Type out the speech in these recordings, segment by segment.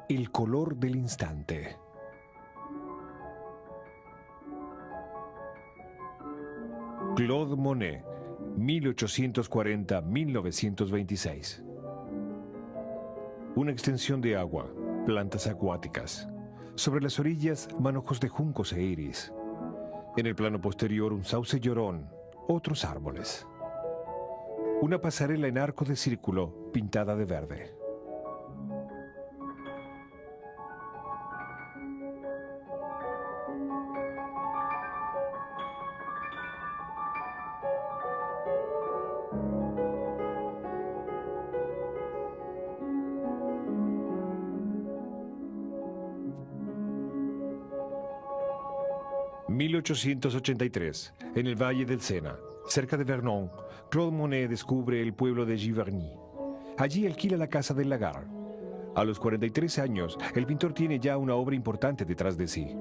El color del instante. Claude Monet, 1840-1926. Una extensión de agua, plantas acuáticas. Sobre las orillas, manojos de juncos e iris. En el plano posterior, un sauce llorón, otros árboles. Una pasarela en arco de círculo pintada de verde. «1883, en el Valle del Sena, cerca de Vernon, Claude Monet descubre el pueblo de Giverny. Allí alquila la casa del lagar. A los 43 años, el pintor tiene ya una obra importante detrás de sí.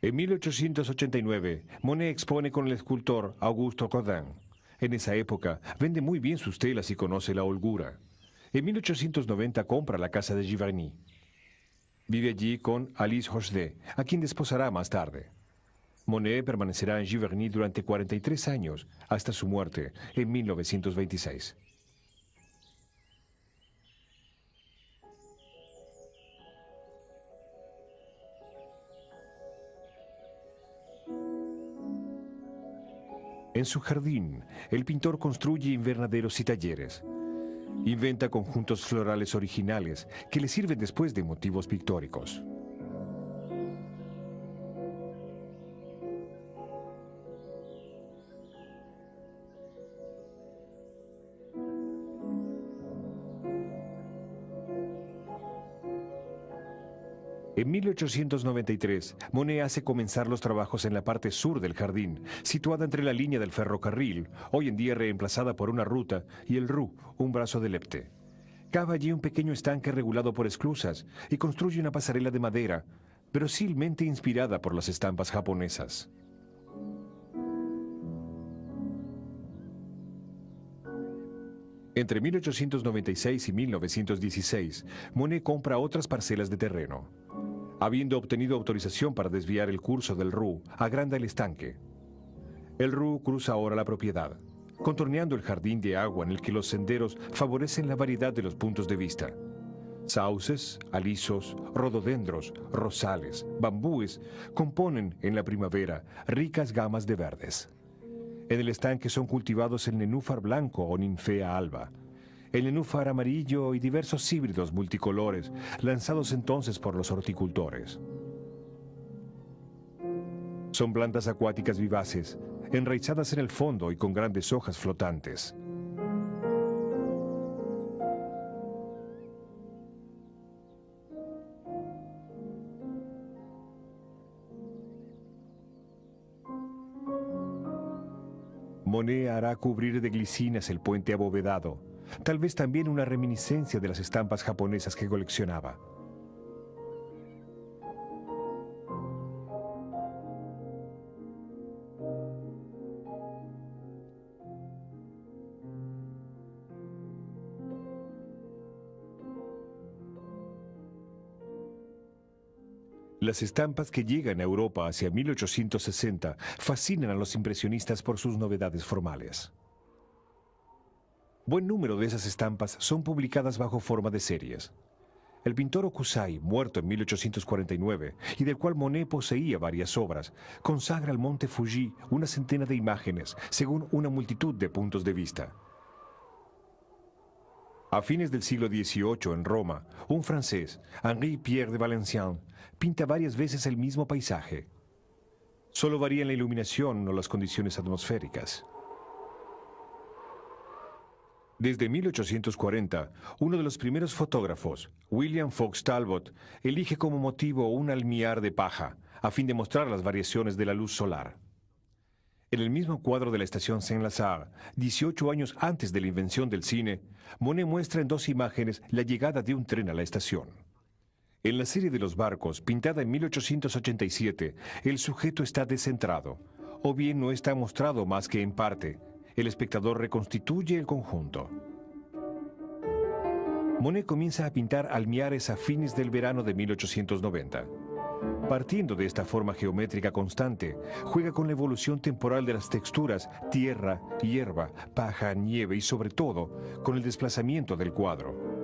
En 1889, Monet expone con el escultor Auguste Rodin. En esa época, vende muy bien sus telas y conoce la holgura. En 1890 compra la casa de Giverny. Vive allí con Alice Rochdet, a quien desposará más tarde. Monet permanecerá en Giverny durante 43 años, hasta su muerte en 1926. En su jardín, el pintor construye invernaderos y talleres. Inventa conjuntos florales originales que le sirven después de motivos pictóricos. En 1893, Monet hace comenzar los trabajos en la parte sur del jardín, situada entre la línea del ferrocarril, hoy en día reemplazada por una ruta, y el Ru, un brazo del Lepte. Cava allí un pequeño estanque regulado por esclusas y construye una pasarela de madera, verosilmente inspirada por las estampas japonesas. Entre 1896 y 1916, Monet compra otras parcelas de terreno. Habiendo obtenido autorización para desviar el curso del Ru, agranda el estanque. El Ru cruza ahora la propiedad, contorneando el jardín de agua en el que los senderos favorecen la variedad de los puntos de vista. Sauces, alisos, rododendros, rosales, bambúes componen en la primavera ricas gamas de verdes. En el estanque son cultivados el nenúfar blanco o ninfea alba, el nenúfar amarillo y diversos híbridos multicolores, lanzados entonces por los horticultores. Son plantas acuáticas vivaces, enraizadas en el fondo y con grandes hojas flotantes. Monet hará cubrir de glicinas el puente abovedado, tal vez también una reminiscencia de las estampas japonesas que coleccionaba. Las estampas que llegan a Europa hacia 1860 fascinan a los impresionistas por sus novedades formales. Buen número de esas estampas son publicadas bajo forma de series. El pintor Hokusai, muerto en 1849, y del cual Monet poseía varias obras, consagra al monte Fuji una centena de imágenes, según una multitud de puntos de vista. A fines del siglo XVIII, en Roma, un francés, Henri-Pierre de Valenciennes, pinta varias veces el mismo paisaje. Solo varían la iluminación o las condiciones atmosféricas. Desde 1840, uno de los primeros fotógrafos, William Fox Talbot, elige como motivo un almiar de paja, a fin de mostrar las variaciones de la luz solar. En el mismo cuadro de la estación Saint-Lazare, 18 años antes de la invención del cine, Monet muestra en dos imágenes la llegada de un tren a la estación. En la serie de los barcos, pintada en 1887, el sujeto está descentrado, o bien no está mostrado más que en parte. El espectador reconstituye el conjunto. Monet comienza a pintar almiares a fines del verano de 1890. Partiendo de esta forma geométrica constante, juega con la evolución temporal de las texturas, tierra, hierba, paja, nieve y sobre todo, con el desplazamiento del cuadro.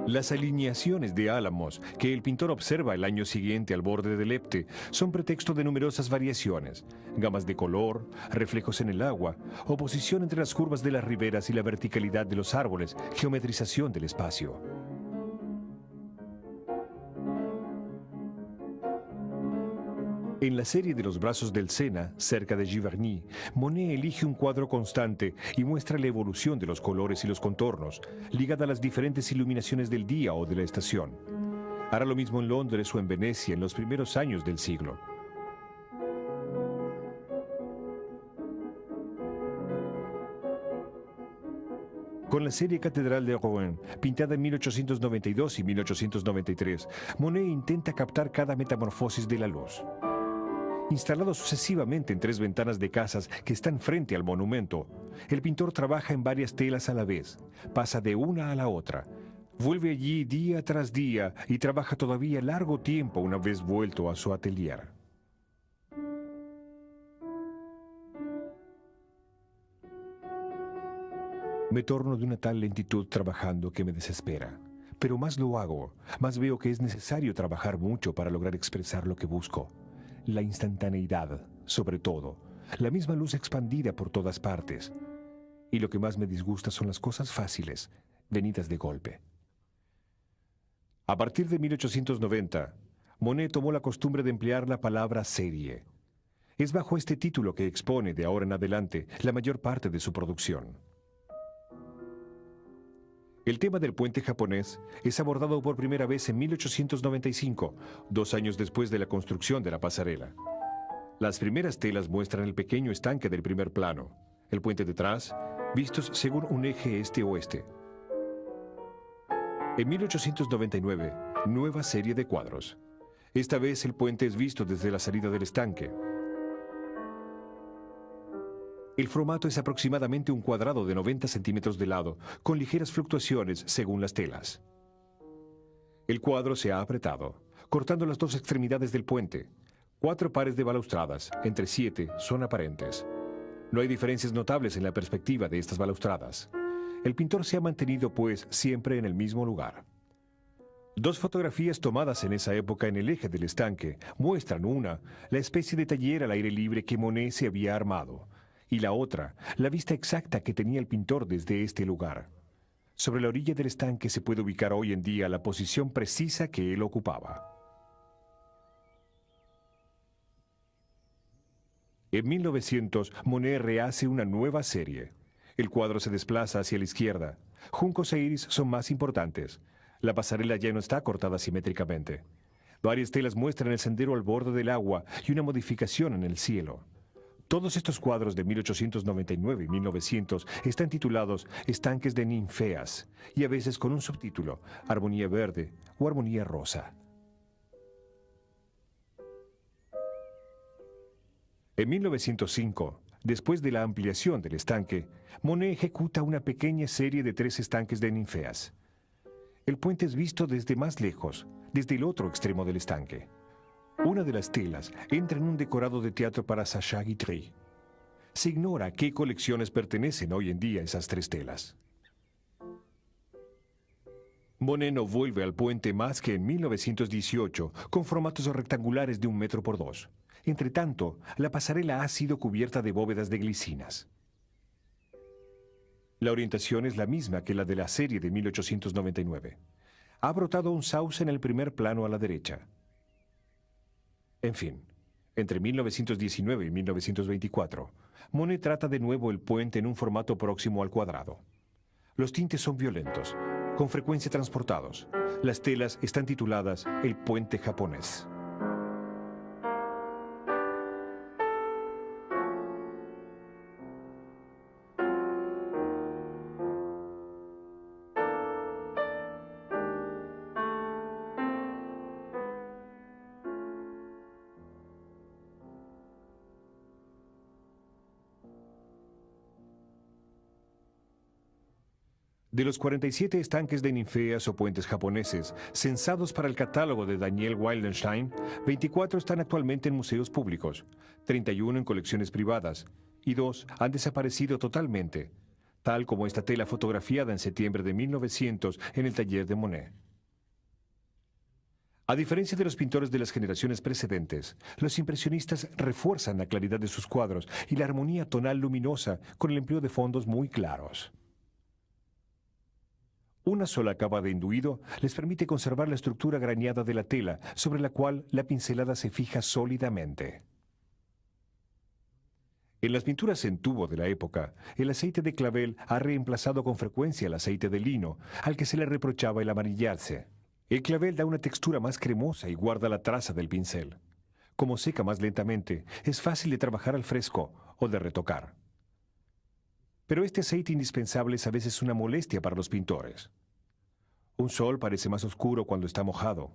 Las alineaciones de álamos que el pintor observa el año siguiente al borde del Epte son pretexto de numerosas variaciones, gamas de color, reflejos en el agua, oposición entre las curvas de las riberas y la verticalidad de los árboles, geometrización del espacio. En la serie de los brazos del Sena, cerca de Giverny, Monet elige un cuadro constante y muestra la evolución de los colores y los contornos, ligada a las diferentes iluminaciones del día o de la estación. Hará lo mismo en Londres o en Venecia en los primeros años del siglo. Con la serie Catedral de Rouen, pintada en 1892 y 1893, Monet intenta captar cada metamorfosis de la luz. Instalado sucesivamente en 3 ventanas de casas que están frente al monumento, el pintor trabaja en varias telas a la vez, pasa de una a la otra, vuelve allí día tras día y trabaja todavía largo tiempo una vez vuelto a su atelier. Me torno de una tal lentitud trabajando que me desespera, pero más lo hago, más veo que es necesario trabajar mucho para lograr expresar lo que busco. La instantaneidad, sobre todo, la misma luz expandida por todas partes. Y lo que más me disgusta son las cosas fáciles, venidas de golpe. A partir de 1890, Monet tomó la costumbre de emplear la palabra serie. Es bajo este título que expone de ahora en adelante la mayor parte de su producción. El tema del puente japonés es abordado por primera vez en 1895, 2 años después de la construcción de la pasarela. Las primeras telas muestran el pequeño estanque del primer plano, el puente detrás, vistos según un eje este-oeste. En 1899, nueva serie de cuadros. Esta vez el puente es visto desde la salida del estanque. El formato es aproximadamente un cuadrado de 90 centímetros de lado, con ligeras fluctuaciones según las telas. El cuadro se ha apretado, cortando las 2 extremidades del puente. 4 pares de balaustradas, entre 7, son aparentes. No hay diferencias notables en la perspectiva de estas balaustradas. El pintor se ha mantenido, pues, siempre en el mismo lugar. 2 fotografías tomadas en esa época en el eje del estanque muestran una, la especie de taller al aire libre que Monet se había armado, y la otra, la vista exacta que tenía el pintor desde este lugar. Sobre la orilla del estanque se puede ubicar hoy en día la posición precisa que él ocupaba. En 1900, Monet rehace una nueva serie. El cuadro se desplaza hacia la izquierda. Juncos e iris son más importantes. La pasarela ya no está cortada simétricamente. Varias telas muestran el sendero al borde del agua y una modificación en el cielo. Todos estos cuadros de 1899 y 1900 están titulados Estanques de Ninfeas y a veces con un subtítulo, Armonía Verde o Armonía Rosa. En 1905, después de la ampliación del estanque, Monet ejecuta una pequeña serie de 3 estanques de ninfeas. El puente es visto desde más lejos, desde el otro extremo del estanque. Una de las telas entra en un decorado de teatro para Sacha Guitry. Se ignora a qué colecciones pertenecen hoy en día esas 3 telas. Monet no vuelve al puente más que en 1918, con formatos rectangulares de 1 metro por 2. Entretanto, la pasarela ha sido cubierta de bóvedas de glicinas. La orientación es la misma que la de la serie de 1899. Ha brotado un sauce en el primer plano a la derecha. En fin, entre 1919 y 1924, Monet trata de nuevo el puente en un formato próximo al cuadrado. Los tintes son violentos, con frecuencia transportados. Las telas están tituladas El puente japonés. De los 47 estanques de ninfeas o puentes japoneses censados para el catálogo de Daniel Wildenstein, 24 están actualmente en museos públicos, 31 en colecciones privadas y 2 han desaparecido totalmente, tal como esta tela fotografiada en septiembre de 1900 en el taller de Monet. A diferencia de los pintores de las generaciones precedentes, los impresionistas refuerzan la claridad de sus cuadros y la armonía tonal luminosa con el empleo de fondos muy claros. Una sola capa de enduido les permite conservar la estructura graneada de la tela, sobre la cual la pincelada se fija sólidamente. En las pinturas en tubo de la época, el aceite de clavel ha reemplazado con frecuencia el aceite de lino, al que se le reprochaba el amarillarse. El clavel da una textura más cremosa y guarda la traza del pincel. Como seca más lentamente, es fácil de trabajar al fresco o de retocar. Pero este aceite indispensable es a veces una molestia para los pintores. Un sol parece más oscuro cuando está mojado.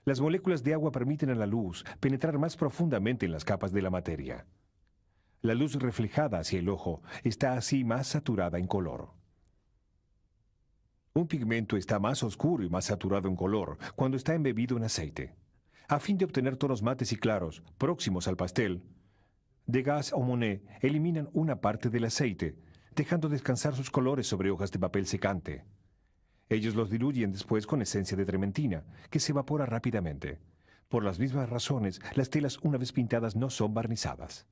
Las moléculas de agua permiten a la luz penetrar más profundamente en las capas de la materia. La luz reflejada hacia el ojo está así más saturada en color. Un pigmento está más oscuro y más saturado en color cuando está embebido en aceite. A fin de obtener tonos mates y claros, próximos al pastel, Degas o Monet eliminan una parte del aceite, dejando descansar sus colores sobre hojas de papel secante. Ellos los diluyen después con esencia de trementina, que se evapora rápidamente. Por las mismas razones, las telas una vez pintadas no son barnizadas.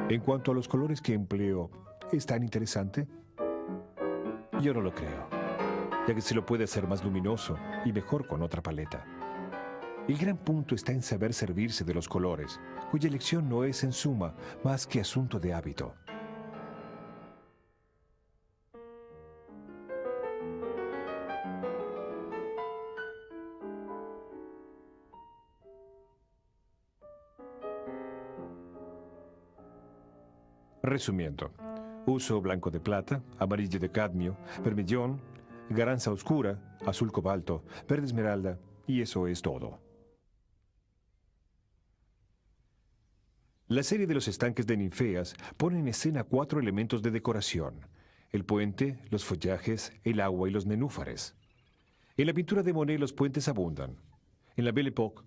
En cuanto a los colores que empleo, ¿es tan interesante? Yo no lo creo, ya que se lo puede hacer más luminoso y mejor con otra paleta. El gran punto está en saber servirse de los colores, cuya elección no es en suma más que asunto de hábito. Resumiendo, uso blanco de plata, amarillo de cadmio, vermellón, garanza oscura, azul cobalto, verde esmeralda, y eso es todo. La serie de los estanques de ninfeas pone en escena 4 elementos de decoración: el puente, los follajes, el agua y los nenúfares. En la pintura de Monet los puentes abundan. En la Belle Époque,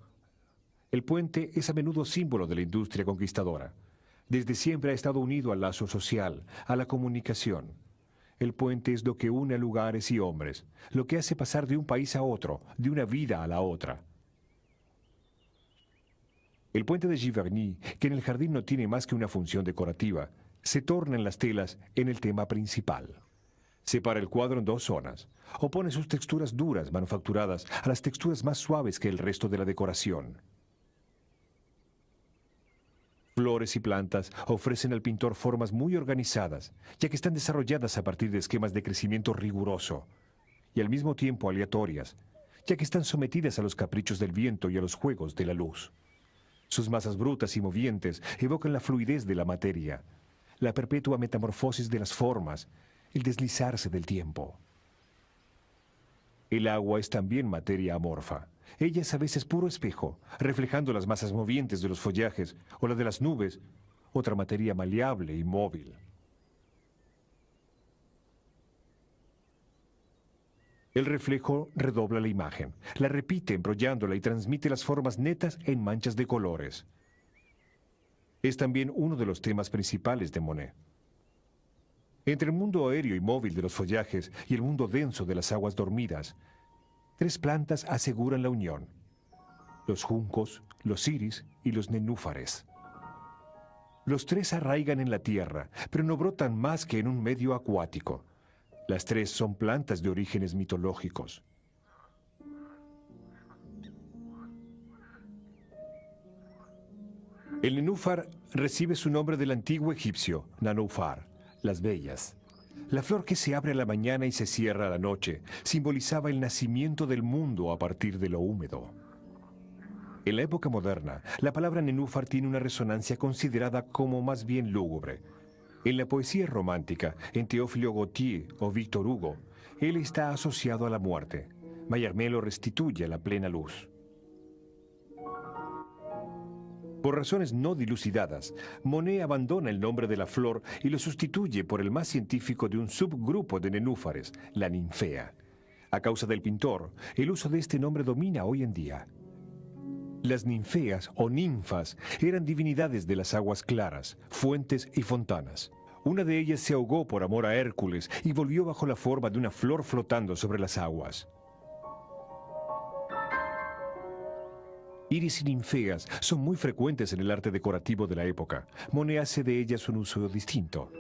el puente es a menudo símbolo de la industria conquistadora. Desde siempre ha estado unido al lazo social, a la comunicación. El puente es lo que une a lugares y hombres, lo que hace pasar de un país a otro, de una vida a la otra. El puente de Giverny, que en el jardín no tiene más que una función decorativa, se torna en las telas en el tema principal. Separa el cuadro en 2 zonas. Opone sus texturas duras, manufacturadas, a las texturas más suaves que el resto de la decoración. Flores y plantas ofrecen al pintor formas muy organizadas, ya que están desarrolladas a partir de esquemas de crecimiento riguroso, y al mismo tiempo aleatorias, ya que están sometidas a los caprichos del viento y a los juegos de la luz. Sus masas brutas y movientes evocan la fluidez de la materia, la perpetua metamorfosis de las formas, el deslizarse del tiempo. El agua es también materia amorfa. Ella es a veces puro espejo, reflejando las masas movientes de los follajes o la de las nubes, otra materia maleable y móvil. El reflejo redobla la imagen, la repite embrollándola y transmite las formas netas en manchas de colores. Es también uno de los temas principales de Monet. Entre el mundo aéreo y móvil de los follajes y el mundo denso de las aguas dormidas, tres plantas aseguran la unión: los juncos, los iris y los nenúfares. Los tres arraigan en la tierra, pero no brotan más que en un medio acuático. Las tres son plantas de orígenes mitológicos. El nenúfar recibe su nombre del antiguo egipcio, Nanufar, las bellas. La flor que se abre a la mañana y se cierra a la noche simbolizaba el nacimiento del mundo a partir de lo húmedo. En la época moderna, la palabra nenúfar tiene una resonancia considerada como más bien lúgubre. En la poesía romántica, en Théophile Gautier o Victor Hugo, él está asociado a la muerte. Mallarmé lo restituye a la plena luz. Por razones no dilucidadas, Monet abandona el nombre de la flor y lo sustituye por el más científico de un subgrupo de nenúfares, la ninfea. A causa del pintor, el uso de este nombre domina hoy en día. Las ninfeas o ninfas eran divinidades de las aguas claras, fuentes y fontanas. Una de ellas se ahogó por amor a Hércules y volvió bajo la forma de una flor flotando sobre las aguas. Iris y ninfeas son muy frecuentes en el arte decorativo de la época. Monet hace de ellas un uso distinto.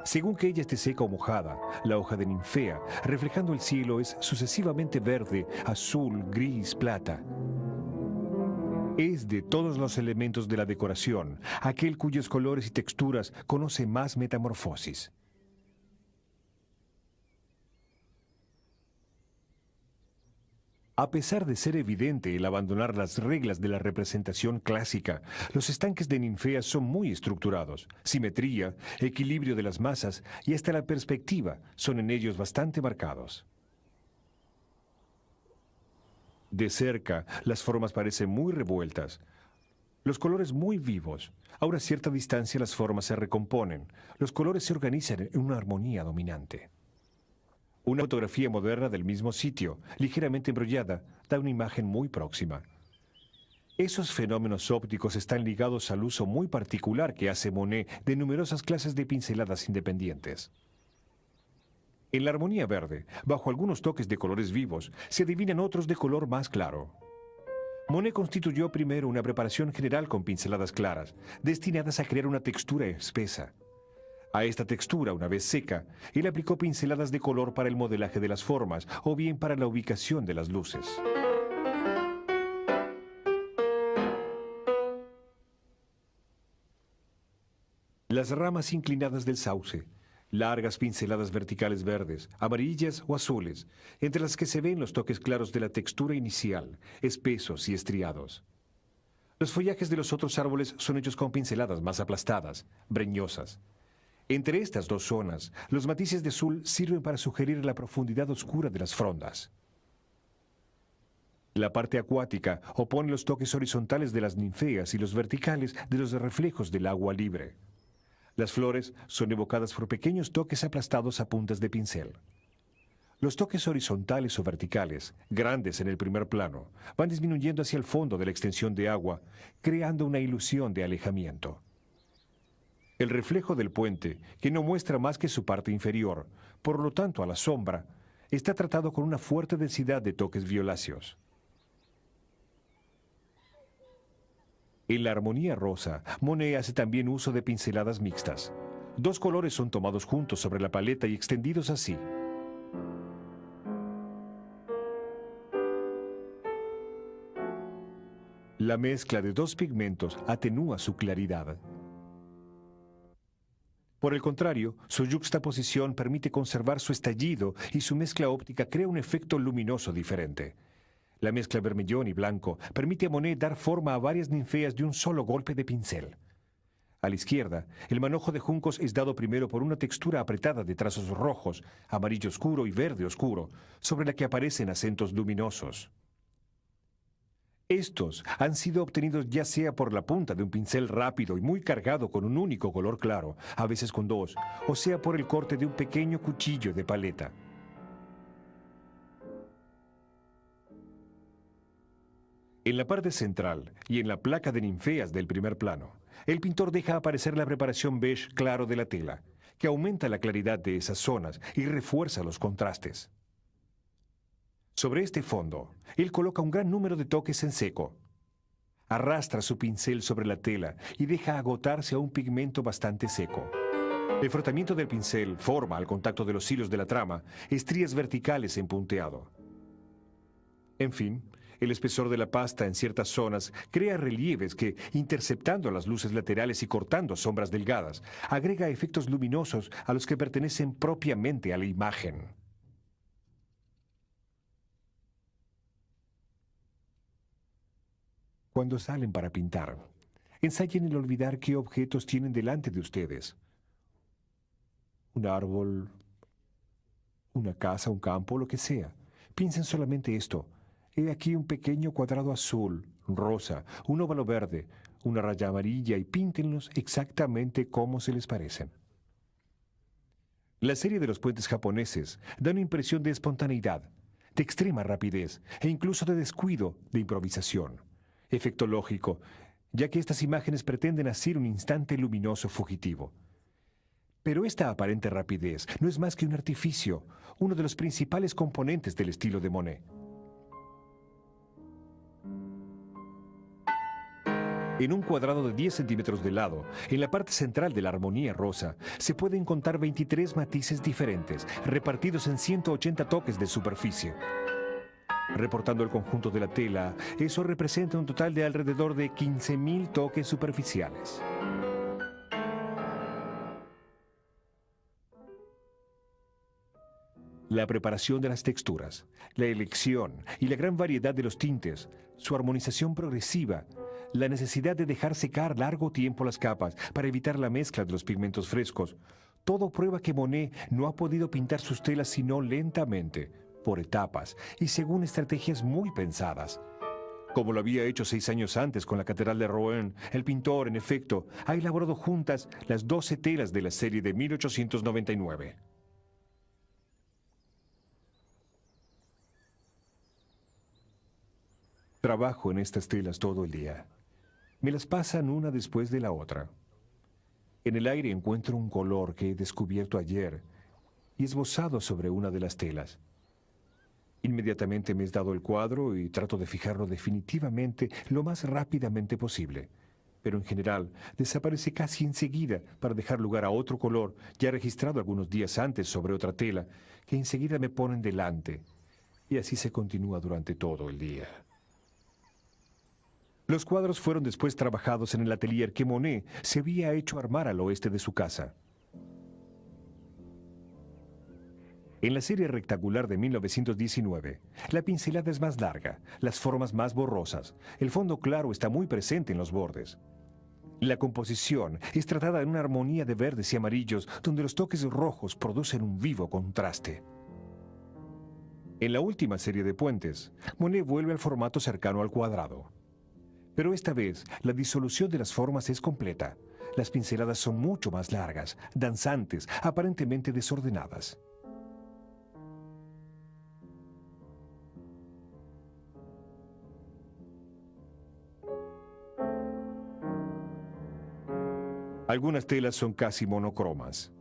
Según que ella esté seca o mojada, la hoja de ninfea, reflejando el cielo, es sucesivamente verde, azul, gris, plata. Es de todos los elementos de la decoración aquel cuyos colores y texturas conoce más metamorfosis. A pesar de ser evidente el abandonar las reglas de la representación clásica, los estanques de ninfeas son muy estructurados. Simetría, equilibrio de las masas y hasta la perspectiva son en ellos bastante marcados. De cerca, las formas parecen muy revueltas, los colores muy vivos. A una cierta distancia las formas se recomponen, los colores se organizan en una armonía dominante. Una fotografía moderna del mismo sitio, ligeramente embrollada, da una imagen muy próxima. Esos fenómenos ópticos están ligados al uso muy particular que hace Monet de numerosas clases de pinceladas independientes. En la armonía verde, bajo algunos toques de colores vivos, se adivinan otros de color más claro. Monet constituyó primero una preparación general con pinceladas claras, destinadas a crear una textura espesa. A esta textura, una vez seca, él aplicó pinceladas de color para el modelaje de las formas o bien para la ubicación de las luces. Las ramas inclinadas del sauce, largas pinceladas verticales verdes, amarillas o azules, entre las que se ven los toques claros de la textura inicial, espesos y estriados. Los follajes de los otros árboles son hechos con pinceladas más aplastadas, breñosas. Entre estas dos zonas, los matices de azul sirven para sugerir la profundidad oscura de las frondas. La parte acuática opone los toques horizontales de las ninfeas y los verticales de los reflejos del agua libre. Las flores son evocadas por pequeños toques aplastados a puntas de pincel. Los toques horizontales o verticales, grandes en el primer plano, van disminuyendo hacia el fondo de la extensión de agua, creando una ilusión de alejamiento. El reflejo del puente, que no muestra más que su parte inferior, por lo tanto a la sombra, está tratado con una fuerte densidad de toques violáceos. En la armonía rosa, Monet hace también uso de pinceladas mixtas. Dos colores son tomados juntos sobre la paleta y extendidos así. La mezcla de dos pigmentos atenúa su claridad. Por el contrario, su yuxtaposición permite conservar su estallido y su mezcla óptica crea un efecto luminoso diferente. La mezcla vermellón y blanco permite a Monet dar forma a varias ninfeas de un solo golpe de pincel. A la izquierda, el manojo de juncos es dado primero por una textura apretada de trazos rojos, amarillo oscuro y verde oscuro, sobre la que aparecen acentos luminosos. Estos han sido obtenidos ya sea por la punta de un pincel rápido y muy cargado con un único color claro, a veces con dos, o sea por el corte de un pequeño cuchillo de paleta. En la parte central y en la placa de ninfeas del primer plano, el pintor deja aparecer la preparación beige claro de la tela, que aumenta la claridad de esas zonas y refuerza los contrastes. Sobre este fondo, él coloca un gran número de toques en seco. Arrastra su pincel sobre la tela y deja agotarse a un pigmento bastante seco. El frotamiento del pincel forma, al contacto de los hilos de la trama, estrías verticales en punteado. En fin, el espesor de la pasta en ciertas zonas crea relieves que, interceptando las luces laterales y cortando sombras delgadas, agrega efectos luminosos a los que pertenecen propiamente a la imagen. Cuando salen para pintar, ensayen el olvidar qué objetos tienen delante de ustedes. Un árbol, una casa, un campo, lo que sea. Piensen solamente esto. He aquí un pequeño cuadrado azul, rosa, un óvalo verde, una raya amarilla y píntenlos exactamente como se les parecen. La serie de los puentes japoneses da una impresión de espontaneidad, de extrema rapidez e incluso de descuido, de improvisación. Efecto lógico, ya que estas imágenes pretenden hacer un instante luminoso fugitivo. Pero esta aparente rapidez no es más que un artificio, uno de los principales componentes del estilo de Monet. En un cuadrado de 10 centímetros de lado, en la parte central de la armonía rosa, se pueden contar 23 matices diferentes, repartidos en 180 toques de superficie. Reportando el conjunto de la tela, eso representa un total de alrededor de 15.000 toques superficiales. La preparación de las texturas, la elección y la gran variedad de los tintes, su armonización progresiva, la necesidad de dejar secar largo tiempo las capas para evitar la mezcla de los pigmentos frescos, todo prueba que Monet no ha podido pintar sus telas sino lentamente, por etapas y según estrategias muy pensadas. Como lo había hecho 6 años antes con la Catedral de Rouen, el pintor, en efecto, ha elaborado juntas las 12 telas de la serie de 1899. Trabajo en estas telas todo el día. Me las pasan una después de la otra. En el aire encuentro un color que he descubierto ayer y esbozado sobre una de las telas. Inmediatamente me es dado el cuadro y trato de fijarlo definitivamente lo más rápidamente posible. Pero en general desaparece casi enseguida para dejar lugar a otro color ya registrado algunos días antes sobre otra tela que enseguida me ponen delante. Y así se continúa durante todo el día. Los cuadros fueron después trabajados en el atelier que Monet se había hecho armar al oeste de su casa. En la serie rectangular de 1919, la pincelada es más larga, las formas más borrosas, el fondo claro está muy presente en los bordes. La composición es tratada en una armonía de verdes y amarillos donde los toques rojos producen un vivo contraste. En la última serie de puentes, Monet vuelve al formato cercano al cuadrado. Pero esta vez, la disolución de las formas es completa. Las pinceladas son mucho más largas, danzantes, aparentemente desordenadas. Algunas telas son casi monocromas.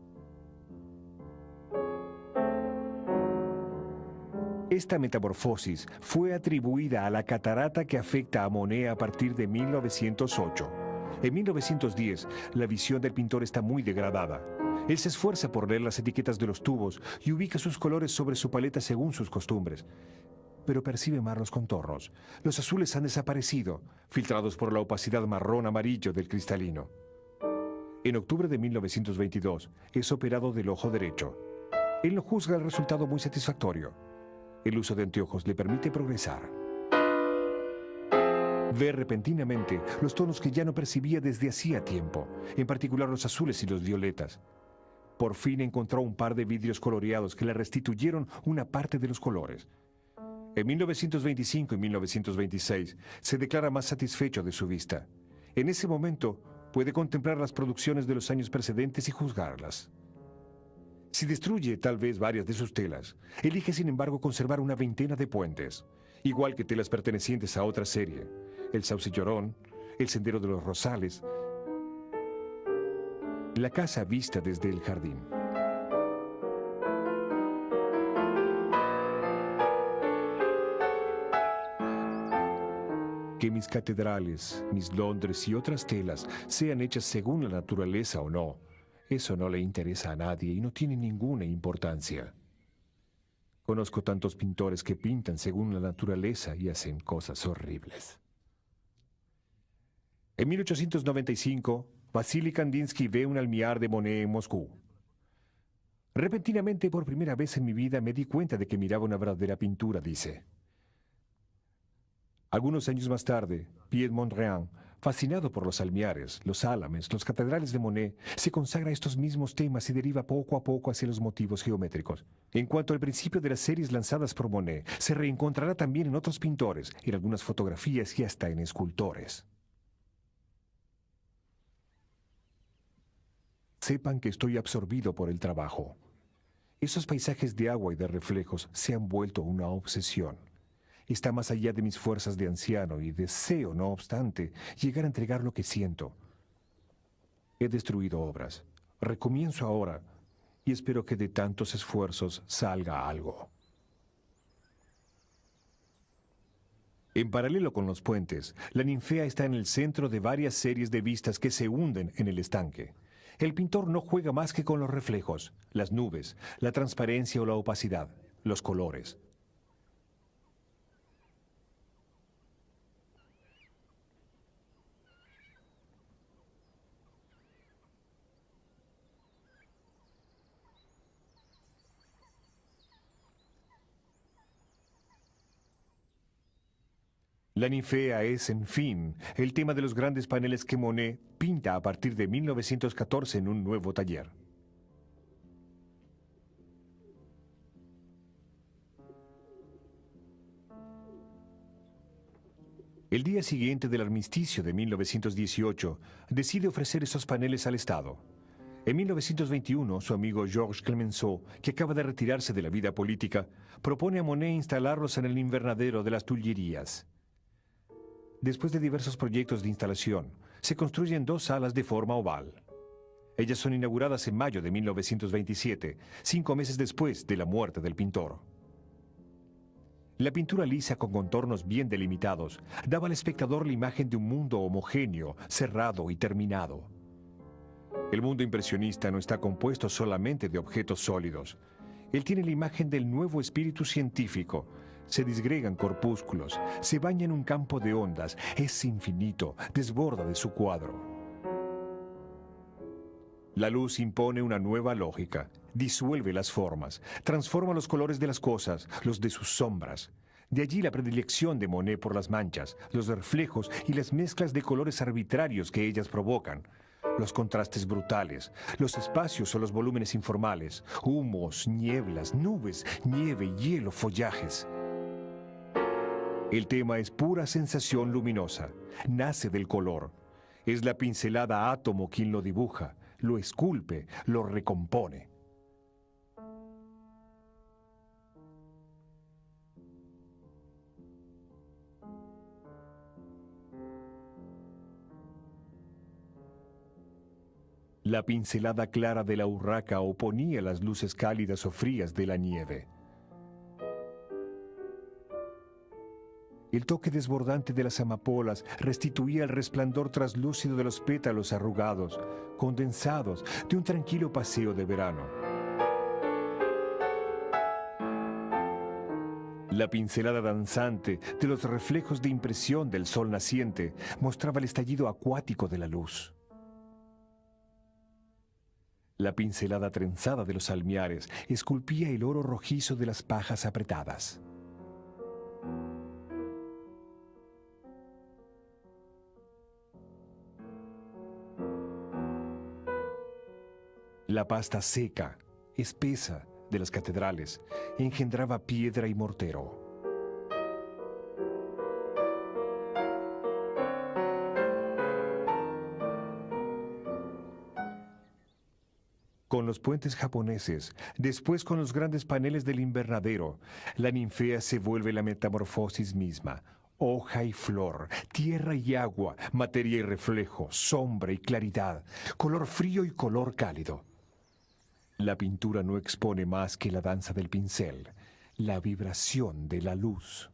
Esta metamorfosis fue atribuida a la catarata que afecta a Monet a partir de 1908. En 1910, la visión del pintor está muy degradada. Él se esfuerza por leer las etiquetas de los tubos y ubica sus colores sobre su paleta según sus costumbres. Pero percibe mal los contornos. Los azules han desaparecido, filtrados por la opacidad marrón-amarillo del cristalino. En octubre de 1922, es operado del ojo derecho. Él no juzga el resultado muy satisfactorio. El uso de anteojos le permite progresar. Ve repentinamente los tonos que ya no percibía desde hacía tiempo, en particular los azules y los violetas. Por fin encontró un par de vidrios coloreados que le restituyeron una parte de los colores. En 1925 y 1926 se declara más satisfecho de su vista. En ese momento puede contemplar las producciones de los años precedentes y juzgarlas. Si destruye tal vez varias de sus telas, elige sin embargo conservar una veintena de puentes, igual que telas pertenecientes a otra serie, el Sauce Llorón, el Sendero de los Rosales, La casa vista desde el jardín. Que mis catedrales, mis Londres y otras telas sean hechas según la naturaleza o no, eso no le interesa a nadie y no tiene ninguna importancia. Conozco tantos pintores que pintan según la naturaleza y hacen cosas horribles. En 1895, Vasily Kandinsky ve un almiar de Monet en Moscú. Repentinamente, por primera vez en mi vida, me di cuenta de que miraba una verdadera pintura, dice. Algunos años más tarde, Piet Mondrian, fascinado por los almiares, los álames, los catedrales de Monet, se consagra a estos mismos temas y deriva poco a poco hacia los motivos geométricos. En cuanto al principio de las series lanzadas por Monet, se reencontrará también en otros pintores, en algunas fotografías y hasta en escultores. Sepan que estoy absorbido por el trabajo. Esos paisajes de agua y de reflejos se han vuelto una obsesión. Está más allá de mis fuerzas de anciano y deseo, no obstante, llegar a entregar lo que siento. He destruido obras. Recomienzo ahora y espero que de tantos esfuerzos salga algo. En paralelo con los puentes, la ninfea está en el centro de varias series de vistas que se hunden en el estanque. El pintor no juega más que con los reflejos, las nubes, la transparencia o la opacidad, los colores. La ninfea es, en fin, el tema de los grandes paneles que Monet pinta a partir de 1914 en un nuevo taller. El día siguiente del armisticio de 1918, decide ofrecer esos paneles al Estado. En 1921, su amigo Georges Clemenceau, que acaba de retirarse de la vida política, propone a Monet instalarlos en el invernadero de las Tullerías. Después de diversos proyectos de instalación, se construyen dos salas de forma oval. Ellas son inauguradas en mayo de 1927, 5 meses después de la muerte del pintor. La pintura lisa con contornos bien delimitados daba al espectador la imagen de un mundo homogéneo, cerrado y terminado. El mundo impresionista no está compuesto solamente de objetos sólidos. Él tiene la imagen del nuevo espíritu científico. Se disgregan corpúsculos, se baña en un campo de ondas, es infinito, desborda de su cuadro. La luz impone una nueva lógica, disuelve las formas, transforma los colores de las cosas, los de sus sombras. De allí la predilección de Monet por las manchas, los reflejos y las mezclas de colores arbitrarios que ellas provocan. Los contrastes brutales, los espacios o los volúmenes informales, humos, nieblas, nubes, nieve, hielo, follajes. El tema es pura sensación luminosa, nace del color. Es la pincelada átomo quien lo dibuja, lo esculpe, lo recompone. La pincelada clara de la urraca oponía las luces cálidas o frías de la nieve. El toque desbordante de las amapolas restituía el resplandor traslúcido de los pétalos arrugados, condensados de un tranquilo paseo de verano. La pincelada danzante de los reflejos de impresión del sol naciente mostraba el estallido acuático de la luz. La pincelada trenzada de los almiares esculpía el oro rojizo de las pajas apretadas. La pasta seca, espesa, de las catedrales engendraba piedra y mortero. Con los puentes japoneses, después con los grandes paneles del invernadero, la ninfea se vuelve la metamorfosis misma, Hoja y flor, tierra y agua, materia y reflejo, sombra y claridad, color frío y color cálido. La pintura no expone más que la danza del pincel, la vibración de la luz.